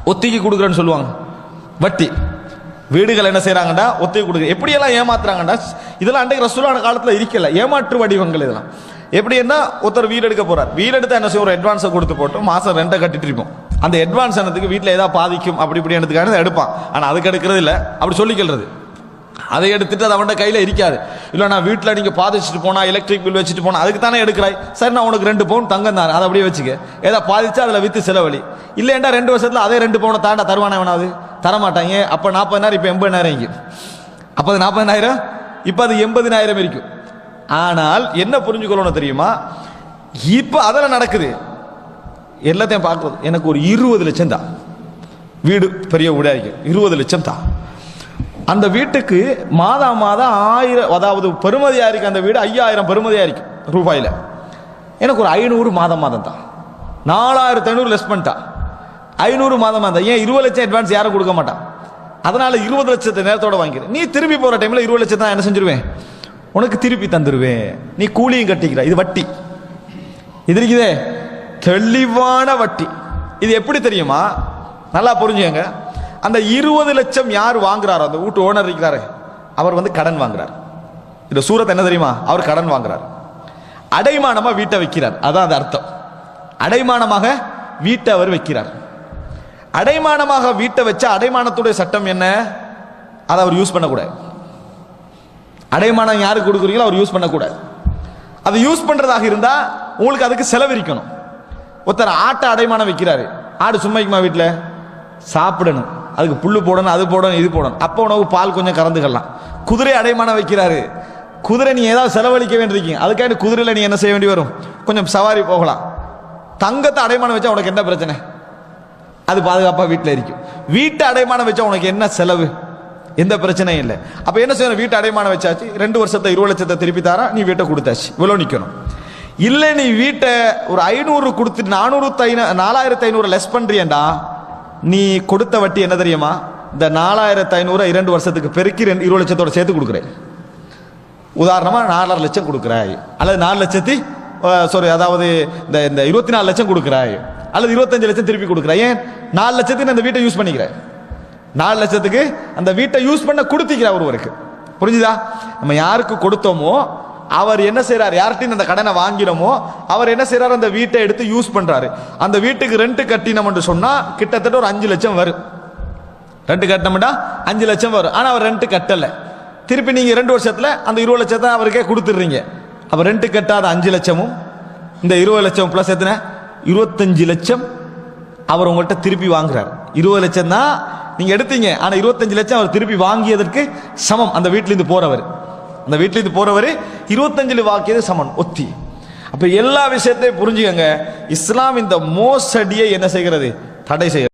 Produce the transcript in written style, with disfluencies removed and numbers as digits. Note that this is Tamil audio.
ஒத்திக்கு கொடுக்குறேன்னு சொல்லுவாங்க. வட்டி வீடுகள் என்ன செய்யறாங்கடா ஒத்திக்கு கொடுக்குற. எப்படியெல்லாம் ஏமாத்துறாங்கடா, இதெல்லாம் அன்றைக்கு ரசூலுல்லாஹ் காலத்தில் இருக்கல, ஏமாற்று வடிவங்கள் இதெல்லாம். எப்படின்னா ஒருத்தர் வீடு எடுக்க போறார், வீடு எடுத்தா என்ன செய்ய, ஒரு அட்வான்ஸை கொடுத்து போட்டு மாசம் ரெண்டை கட்டிட்டு இருப்போம். அந்த அட்வான்ஸ் என்னதுக்கு வீட்டில் ஏதாவது பாதிக்கும் அப்படி இப்படி எடுத்துக்கான எடுப்பான். ஆனால் அதுக்கு எடுக்கிறது இல்லை, அப்படி சொல்லிக்கிறது. அதை எடுத்துட்டு அது அவன் கையில் இருக்காது. இல்லை நான் வீட்டில் நீங்கள் பாதிச்சுட்டு போனா, எலக்ட்ரிக் பில் வச்சுட்டு போனா அதுக்கு தானே எடுக்கிறாய். சரி நான் உனக்கு 2 பவுன் தங்கம் தானே, அதை அப்படியே வச்சுக்க, ஏதாவது பாதிச்சா அதில் வித்து செலவழி. இல்லைண்டா 2 வருஷத்துல அதே 2 பவுனை தாண்டா தருவானே வேணாது, தரமாட்டாங்க. அப்போ 40,000 இப்போ 80,000 இருக்கும். அப்போ அது 40,000 இப்போ அது 80,000 இருக்கும். ஆனால் என்ன புரிஞ்சுக்கொள்ளணும் தெரியுமா, இப்போ அதில் நடக்குது எல்லாத்தையும் பார்க்குறது. எனக்கு ஒரு 20 லட்சம் தான், வீடு பெரிய வீடாக இருக்கு, 20 லட்சம் தான். அந்த வீட்டுக்கு மாதம் 1000, அதாவது பெருமதியாக இருக்கு அந்த வீடு 5000 பெருமதியாக இருக்கு ரூபாயில். எனக்கு ஒரு 500 மாதம் தான், 4500 லெஸ் பண்ணிட்டா, 500 மாதம் தான். ஏன் 20 லட்சம் அட்வான்ஸ் யாரும் கொடுக்க மாட்டான். அதனால 20 லட்சத்தை நேரத்தோட வாங்கிக்கிறேன். நீ திருப்பி போற டைம்ல 20 லட்சத்தை நான் என்ன செஞ்சிருவேன், உனக்கு திருப்பி தந்துருவேன். நீ கூலியும் கட்டிக்கிற. இது வட்டி, இது இருக்குதே தெளிவான வட்டி. இது எப்படி தெரியுமா, நல்லா புரிஞ்சுங்க. அந்த 20 லட்சம் யார் வாங்குறாரோ, அந்த வீட்டு ஓனர் இருக்கிறாரு, அவர் வந்து கடன் வாங்குறார். இந்த சூரத் என்ன தெரியுமா, அவர் கடன் வாங்குறார், அடைமானமா வீட்டை வைக்கிறார். அதான் அது அர்த்தம். அடைமானமாக வீட்டை அவர் வைக்கிறார். அடைமானமாக வீட்டை வச்சா அடைமானத்துடைய சட்டம் என்ன, அதை அவர் யூஸ் பண்ணக்கூடாது. அடைமானம் யாருக்கு கொடுக்குறீங்களோ அவர் யூஸ் பண்ணக்கூடாது. அது யூஸ் பண்றதாக இருந்தா உங்களுக்கு அதுக்கு செலவழிக்கணும். ஒருத்தர் ஆட்டை அடைமானம் வைக்கிறாரு, ஆடு சும்மைக்குமா வீட்டில் சாப்பிடணும், அதுக்கு புல்லு போடணும், அது போடணும், இது போடணும், அப்போ உணவு பால் கொஞ்சம் கறந்துக்கலாம். குதிரை அடைமானம் வைக்கிறாரு, குதிரை நீ ஏதாவது செலவழிக்க வேண்டியிருக்கீங்க, அதுக்காக குதிரையில் நீ என்ன செய்ய வேண்டி வரும், கொஞ்சம் சவாரி போகலாம். தங்கத்தை அடைமானம் வச்சா உனக்கு என்ன பிரச்சனை, அது பாதுகாப்பாக வீட்டில் இருக்கும். வீட்டை அடைமானம் வச்சா உனக்கு என்ன செலவு, எந்த பிரச்சனையும் இல்லை. அப்போ என்ன செய்யணும், வீட்டை அடைமானம் வச்சாச்சு, 2 வருஷத்தை 20 லட்சத்தை திருப்பி தாரா, நீ வீட்டை கொடுத்தாச்சு, இவ்வளோ நிற்கணும். இல்லை நீ வீட்டை ஒரு 500 கொடுத்துட்டு 4500 லெஸ் பண்றியண்டா, நீ கொடுத்த வட்டி என்ன தெரியுமா, இந்த 4500 2 வருஷத்துக்கு பெருக்கி 20 லட்சத்தோட சேர்த்து கொடுக்குறேன். உதாரணமா 4.5 லட்சம் கொடுக்குறாய், அல்லது 4 லட்சத்தி அதாவது இந்த 24 லட்சம் கொடுக்குறாய், அல்லது 25 லட்சம் திருப்பி கொடுக்குறாய். ஏன் 4 லட்சத்துக்கு அந்த வீட்டை யூஸ் பண்ணிக்கிறேன், 4 லட்சத்துக்கு அந்த வீட்டை யூஸ் பண்ண கொடுத்திக்கிற ஒருவருக்கு. புரிஞ்சுதா? நம்ம யாருக்கு கொடுத்தோமோ அவர் என்ன செய்யறாரு, யார்கிட்ட அந்த கடனை வாங்கினோமோ அவர் என்ன செய்யறாரு, அந்த வீட்டை எடுத்து யூஸ் பண்றாரு. அந்த வீட்டுக்கு ரெண்ட் கட்டினோம் சொன்னா கிட்டத்தட்ட ஒரு 5 லட்சம் வரும். ரெண்ட் கட்டினோம்னா 5 லட்சம் வரும். ஆனா அவர் ரெண்ட் கட்டல, திருப்பி நீங்க 2 வருஷத்துல அந்த 20 லட்சத்தை அவருக்கே கொடுத்துடுறீங்க. அப்ப ரெண்ட் கட்டாத 5 லட்சமும் இந்த 20 லட்சம் பிளஸ் எத்தனை, 25 லட்சம் அவர் உங்கள்கிட்ட திருப்பி வாங்குறாரு. 20 லட்சம் தான் நீங்க எடுத்தீங்க, ஆனா 25 லட்சம் அவர் திருப்பி வாங்கியதற்கு சமம். அந்த வீட்டிலிருந்து போறவர், அந்த வீட்டிலிருந்து போறவர் 25 வாக்கியது சமன், ஒத்தி. அப்ப எல்லா விஷயத்தையும் புரிஞ்சுக்கங்க. இஸ்லாம் இந்த மோசடியை என்ன செய்கிறது, தடை செய்கிறது.